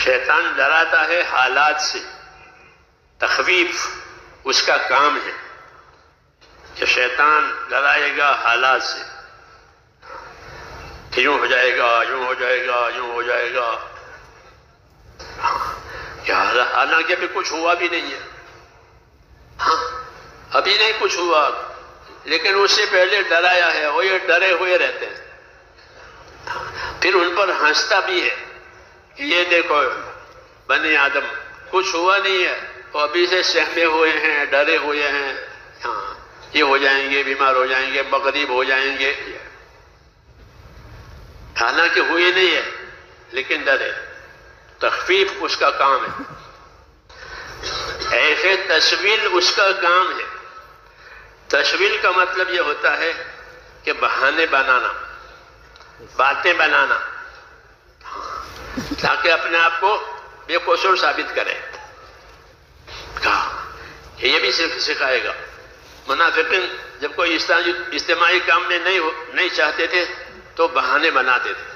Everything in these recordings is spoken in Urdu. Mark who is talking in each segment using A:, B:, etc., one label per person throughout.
A: شیطان ڈراتا ہے حالات سے، تخویف اس کا کام ہے کہ شیطان ڈرائے گا حالات سے کہ یوں ہو جائے گا، یوں ہو جائے گا، یوں ہو جائے گا، حالانکہ ابھی کچھ ہوا بھی نہیں ہے. ہاں ابھی نہیں کچھ ہوا، لیکن اس سے پہلے ڈرایا ہے، وہ یہ ڈرے ہوئے رہتے ہیں. پھر ان پر ہنستا بھی ہے کہ یہ دیکھو بنی آدم کچھ ہوا نہیں ہے، وہ ابھی سے سہمے ہوئے ہیں، ڈرے ہوئے ہیں. ہاں یہ ہو جائیں گے، بیمار ہو جائیں گے، مغرب ہو جائیں گے، حالانکہ ہوئے نہیں ہے لیکن ڈرے. تخفیف اس کا کام ہے، ایسے تشویل اس کا کام ہے. تشویل کا مطلب یہ ہوتا ہے کہ بہانے بنانا، باتیں بنانا، تاکہ اپنے آپ کو بے قصور ثابت کرے. یہ بھی سکھائے گا. منافقین جب کوئی اجتماعی کام میں نہیں چاہتے تھے تو بہانے بناتے تھے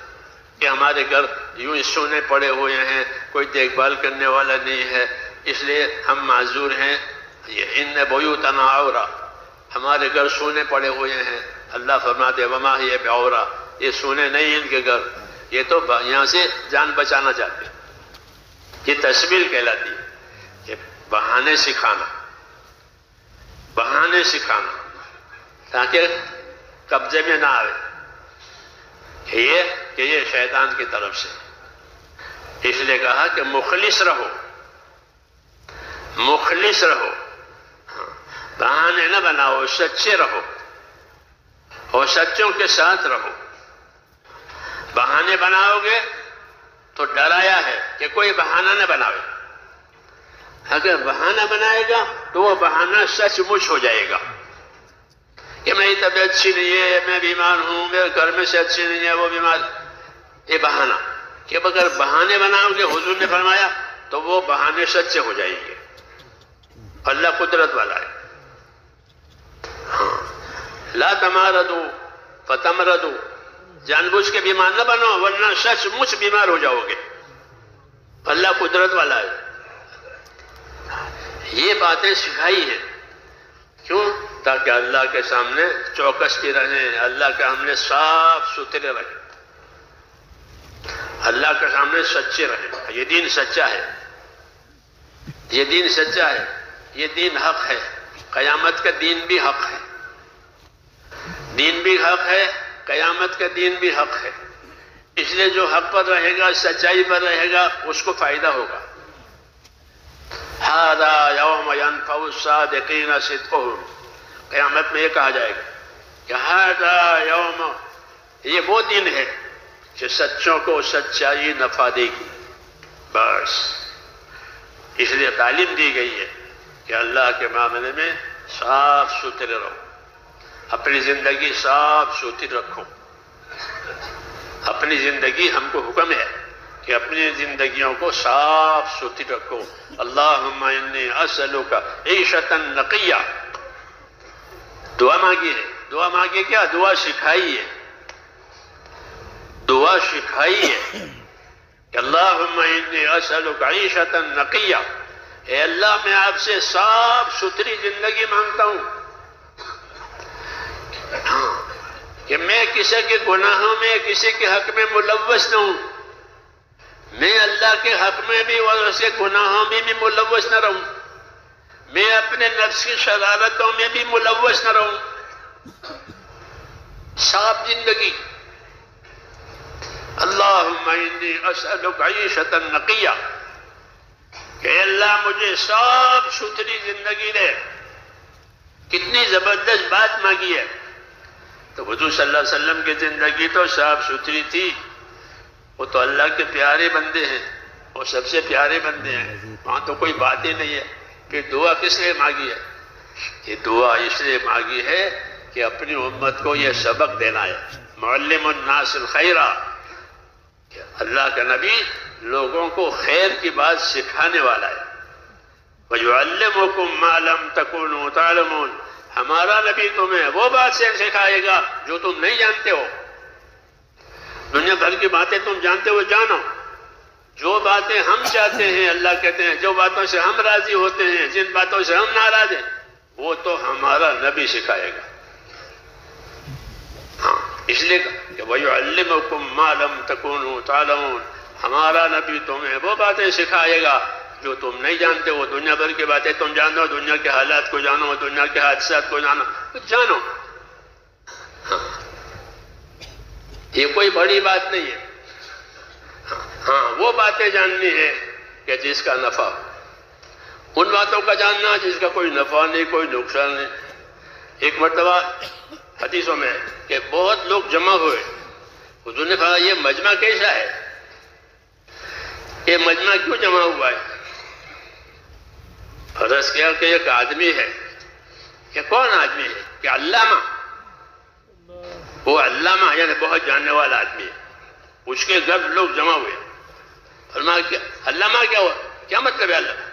A: کہ ہمارے گھر یوں سونے پڑے ہوئے ہیں، کوئی دیکھ بھال کرنے والا نہیں ہے، اس لیے ہم معذور ہیں. ان بیوتنا عورا، ہمارے گھر سونے پڑے ہوئے ہیں. اللہ فرماتے وما ہی بعورا، یہ سونے نہیں ان کے گھر، یہ تو یہاں سے جان بچانا چاہتے ہیں. یہ تشویل کہلاتی ہے کہ بہانے سکھانا، بہانے سکھانا تاکہ قبضے میں نہ آئے. کہ یہ شیطان کی طرف سے. اس لیے کہا کہ مخلص رہو، مخلص رہو، بہانے نہ بناؤ، سچے رہو اور سچوں کے ساتھ رہو. بہانے بناؤ گے تو ڈرایا ہے کہ کوئی بہانہ نہ بناوے. اگر بہانہ بنائے گا تو وہ بہانہ سچ مچ ہو جائے گا کہ میری طبیعت اچھی نہیں ہے، میں بیمار ہوں، میرے گھر میں سے اچھی نہیں ہے، وہ بیمار. یہ بہانہ کہ اگر بہانے بناؤ گے حضور نے فرمایا تو وہ بہانے سچے ہو جائیں گے. اللہ قدرت والا ہے. لا تماردو فتمردو، جان بوجھ کے بیمار نہ بنو ورنہ سچ مچ بیمار ہو جاؤ گے. اللہ قدرت والا ہے. یہ باتیں سکھائی ہیں کیوں؟ تاکہ اللہ کے سامنے چوکس بھی رہیں، اللہ کے سامنے صاف ستھرے رہیں، اللہ کے سامنے سچے رہیں. یہ دین سچا ہے، یہ دین سچا ہے، یہ دین حق ہے. قیامت کا دین بھی حق ہے، دین بھی حق ہے، قیامت کا دین بھی حق ہے. اس لیے جو حق پر رہے گا، سچائی پر رہے گا، اس کو فائدہ ہوگا. ھذا یوم ینفع الصادقین صدقہم، قیامت میں یہ کہا جائے گا کہ ھذا یوم، یہ وہ دن ہے کہ سچوں کو سچائی نفع دے گی. بس اس لیے تعلیم دی گئی ہے کہ اللہ کے معاملے میں صاف ستھرے رہو، اپنی زندگی صاف ستھری رکھو. اپنی زندگی ہم کو حکم ہے کہ اپنی زندگیوں کو صاف ستھری رکھو. اللہم انی اسألک عیشۃ نقیہ، دعا مانگی ہے. دعا مانگی کیا؟ دعا سکھائی ہے، دعا سکھائی ہے کہ اللہم انی اسألک عیشۃ نقیہ، اے اللہ میں آپ سے صاف ستھری زندگی مانگتا ہوں کہ میں کسی کے گناہوں میں، کسی کے حق میں ملوث نہ ہوں. میں اللہ کے حق میں بھی اور اس کے گناہوں میں بھی ملوث نہ رہوں. میں اپنے نفس کی شرارتوں میں بھی ملوث نہ رہوں. صاف زندگی. اللہم انی اسألک عیشۃ نقیہ، کہ اللہ مجھے صاف ستھری زندگی دے. کتنی زبردست بات مانگی ہے. تو حضور صلی اللہ علیہ وسلم کی زندگی تو صاف ستھری تھی. وہ تو اللہ کے پیارے بندے ہیں، وہ سب سے پیارے بندے ہیں، وہاں تو کوئی بات ہی نہیں ہے. کہ دعا کس لیے مانگی ہے؟ یہ دعا اس لیے مانگی ہے کہ اپنی امت کو یہ سبق دینا ہے. معلم الناس الخیرہ، کہ اللہ کا نبی لوگوں کو خیر کی بات سکھانے والا ہے. وَيُعَلِّمُكُم مَّا لَمْ تَكُونُوا تَعْلَمُونَ، ہمارا نبی تمہیں وہ بات سے سکھائے گا جو تم نہیں جانتے ہو. دنیا بھر کی باتیں تم جانتے ہو جانو، جو باتیں ہم چاہتے ہیں، اللہ کہتے ہیں جو باتوں سے ہم راضی ہوتے ہیں، جن باتوں سے ہم ناراض ہیں، وہ تو ہمارا نبی سکھائے گا. ہاں اس لیے کہ وَيُعَلِّمُكُم مَّا لَمْ تَكُونُوا تَعْلَمُونَ، ہمارا نبی تمہیں وہ باتیں سکھائے گا جو تم نہیں جانتے. وہ دنیا بھر کی باتیں تم جانو، دنیا کے حالات کو جانو، دنیا کے حادثات کو جانو. ہاں یہ کوئی بڑی بات نہیں ہے. ہاں وہ باتیں جاننی ہے کہ جس کا نفع، ان باتوں کا جاننا جس کا کوئی نفع نہیں، کوئی نقصان نہیں. ایک مرتبہ حدیثوں میں کہ بہت لوگ جمع ہوئے، حضور نے فرمایا یہ مجمع کیسا ہے، یہ مجمع کیوں جمع ہوا ہے؟ عرض کیا کہ ایک آدمی ہے. کہ کون آدمی ہے؟ کہ علامہ. وہ علامہ یعنی بہت جاننے والا آدمی ہے. اس کے گھر لوگ جمع ہوئے. فرمایا کہ علامہ کیا ہوا؟ کیا مطلب ہے علامہ؟